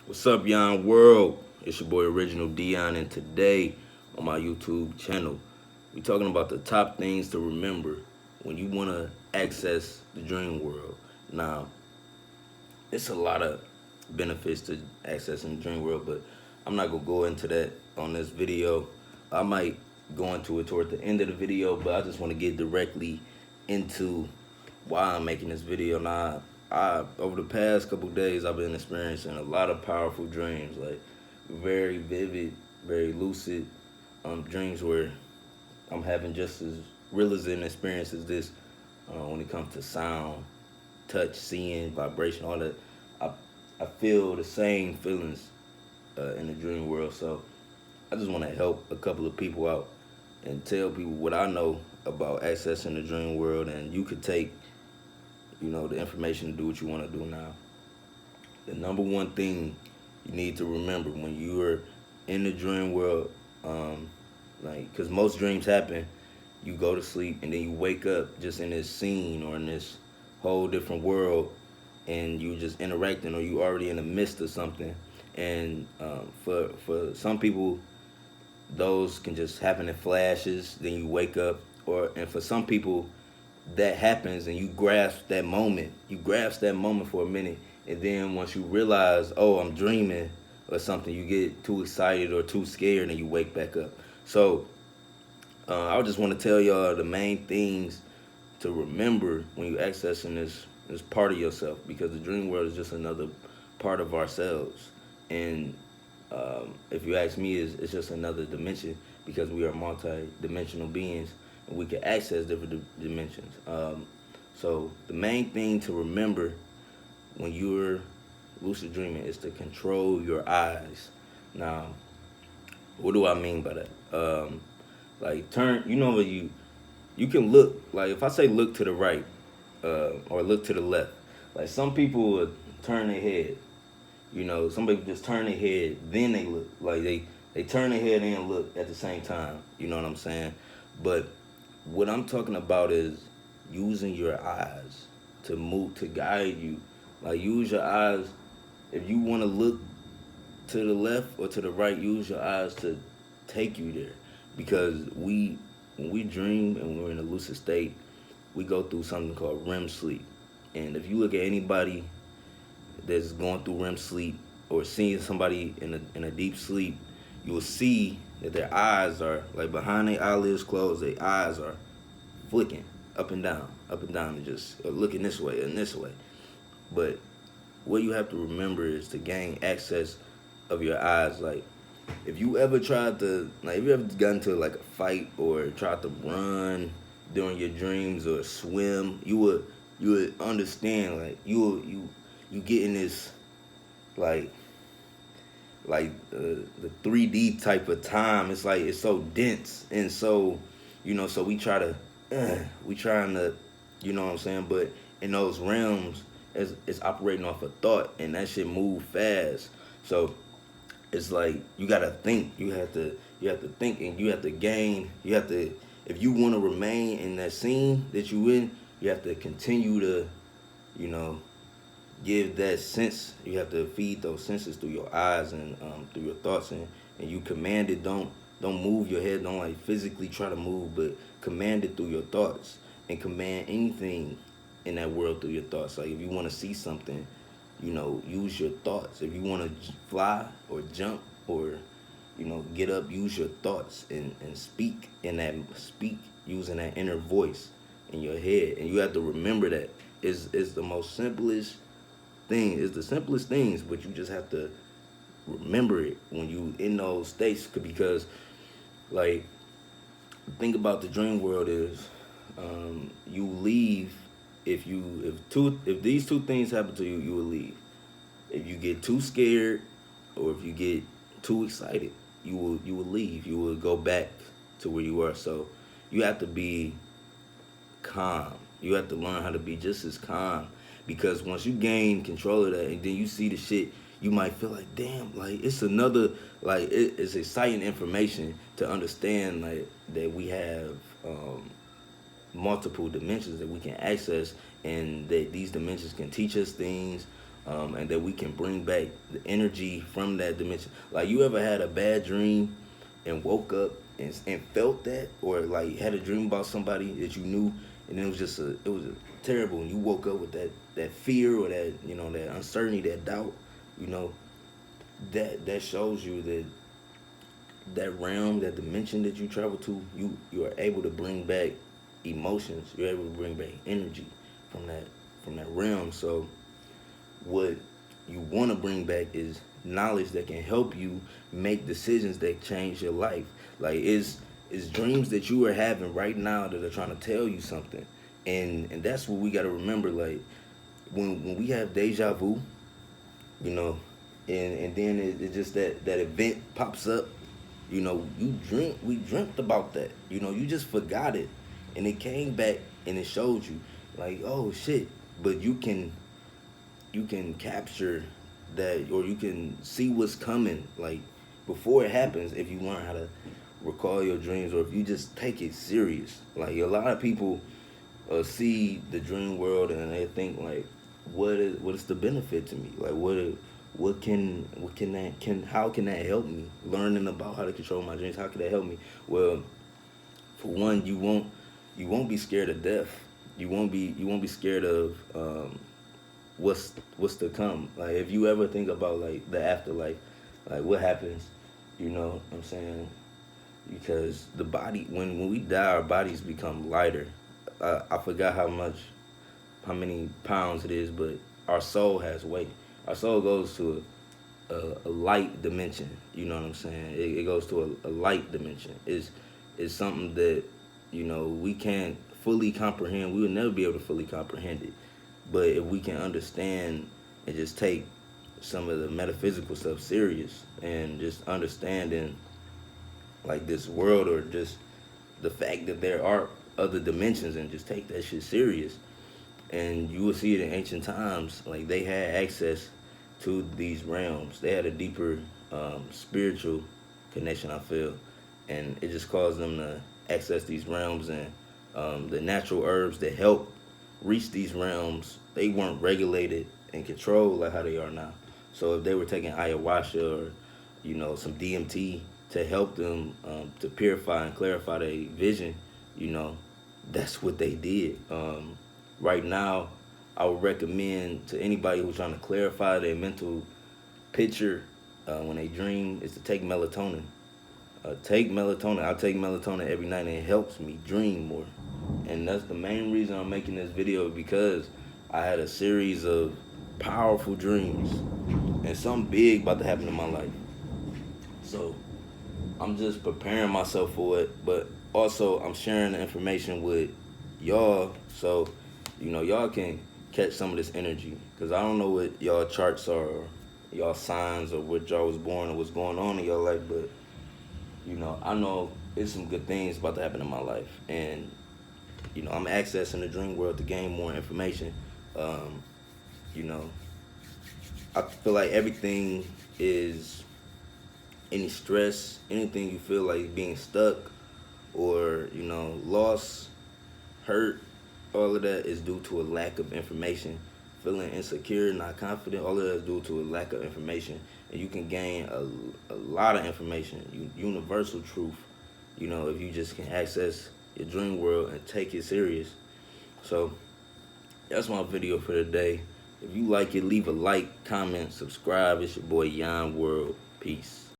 What's up, Yon World? It's your boy Original Dion, and today on my YouTube channel, we're talking about the top things to remember when you want to access the dream world. Now, it's a lot of benefits to accessing the dream world, but I'm not gonna go into that on this video. I might go into it toward the end of the video, but I just want to get directly into why I'm making this video. Now, I over the past couple days, I've been experiencing a lot of powerful dreams, like very vivid, very lucid dreams where I'm having just as real as an experience as this when it comes to sound, touch, seeing, vibration, all that. I, I feel the same feelings in the dream world. So I just want to help a couple of people out and tell people what I know about accessing the dream world, and you could take, the information to do what you want to do now. The number one thing you need to remember when you're in the dream world, because most dreams happen, you go to sleep and then you wake up just in this scene or in this whole different world, and you just interacting or you already in the midst of something. And for some people, those can just happen in flashes. Then you wake up, and for some people, that happens and you grasp that moment. You grasp that moment for a minute, and then once you realize, oh, I'm dreaming or something, you get too excited or too scared, and you wake back up. So I just want to tell y'all the main things to remember when you accessing this part of yourself, because the dream world is just another part of ourselves. And if you ask me, it's just another dimension, because we are multi-dimensional beings and we can access different dimensions. So the main thing to remember when you're lucid dreaming is to control your eyes. Now, what do I mean by that? Like turn, when you can look, like if I say look to the right or look to the left, like some people would turn their head. Some people just turn their head, then they look. Like they turn their head and look at the same time. You know what I'm saying? But what I'm talking about is using your eyes to move, to guide you. Like use your eyes. If you want to look to the left or to the right, use your eyes to take you there. Because when we dream and we're in a lucid state, we go through something called REM sleep. And if you look at anybody that's going through REM sleep or seeing somebody in a deep sleep, you will see that their eyes are, like, behind their eyelids closed, their eyes are flicking up and down, and just looking this way and this way. But what you have to remember is to gain access of your eyes. Like, if you ever tried to, like, if you ever got into like a fight or tried to run during your dreams or swim, you would understand. Like you get in this, like the 3D type of time. It's like it's so dense, and so so we trying to, what I'm saying. But in those realms, it's operating off a thought, and that shit move fast. So it's like you gotta think. You have to think, and you have to gain. You have to, if you want to remain in that scene that you in, you have to continue to, you know, give that sense. You have to feed those senses through your eyes and through your thoughts, and you command it. Don't move your head. Don't like physically try to move, but command it through your thoughts, and command anything in that world through your thoughts. Like if you want to see something, use your thoughts. If you want to fly or jump or get up, use your thoughts, and speak using that inner voice in your head. And you have to remember that is the most simplest thing. It's the simplest things, but you just have to remember it when you in those states. Because, like, think about the dream world is, you leave if these two things happen to you, you will leave. If you get too scared or if you get too excited, you will leave. You will go back to where you were. So you have to be calm. You have to learn how to be just as calm, because once you gain control of that and then you see the shit, you might feel like, damn, like it's another, like it's exciting information to understand, like that we have multiple dimensions that we can access, and that these dimensions can teach us things, and that we can bring back the energy from that dimension. Like, you ever had a bad dream and woke up and felt that, or like had a dream about somebody that you knew, and it was just it was terrible, and you woke up with that fear, or that, that uncertainty, that doubt, you know, that shows you that realm, that dimension that you travel to, you are able to bring back emotions. You're able to bring back energy from that realm. So what you want to bring back is knowledge that can help you make decisions that change your life. Like, is dreams that you are having right now that are trying to tell you something, and that's what we got to remember. Like, when we have deja vu, you know, and then it just that event pops up. We dreamt about that. You just forgot it, and it came back and it showed you, like, oh shit. But you can capture that, or you can see what's coming, like, before it happens, if you learn how to recall your dreams, or if you just take it serious. Like, a lot of people see the dream world and they think, like, what is the benefit to me? Like, how can that help me? Learning about how to control my dreams, how can that help me? Well, for one, you won't be scared of death. You won't be scared of what's to come. Like, if you ever think about, like, the afterlife, like, what happens, what I'm saying? Because the body, when we die, our bodies become lighter. I forgot how many pounds it is, but our soul has weight. Our soul goes to a light dimension. You know what I'm saying? It goes to a light dimension. It's something that, we can't fully comprehend. We will never be able to fully comprehend it. But if we can understand and just take some of the metaphysical stuff serious, and just understanding, like, this world, or just the fact that there are other dimensions, and just take that shit serious, and you will see it in ancient times. Like, they had access to these realms. They had a deeper spiritual connection, I feel, and it just caused them to access these realms. And the natural herbs that help reach these realms, they weren't regulated and controlled like how they are now. So if they were taking ayahuasca, or some DMT to help them to purify and clarify their vision, that's what they did. Right now, I would recommend to anybody who's trying to clarify their mental picture when they dream, is to take melatonin. Take melatonin. I take melatonin every night, and it helps me dream more. And that's the main reason I'm making this video, because I had a series of powerful dreams, and something big about to happen in my life. So I'm just preparing myself for it, but also I'm sharing the information with y'all, so y'all can catch some of this energy. Because I don't know what y'all charts are, or y'all signs, or what y'all was born, or what's going on in your life, but I know it's some good things about to happen in my life, and I'm accessing the dream world to gain more information. You know, I feel like everything is, any stress, anything you feel like being stuck, or lost, hurt, all of that is due to a lack of information. Feeling insecure, not confident, all of that is due to a lack of information. And you can gain a lot of information, universal truth, if you just can access your dream world and take it serious. So that's my video for today. If you like it, leave a like, comment, subscribe. It's your boy YON WORLD. Peace.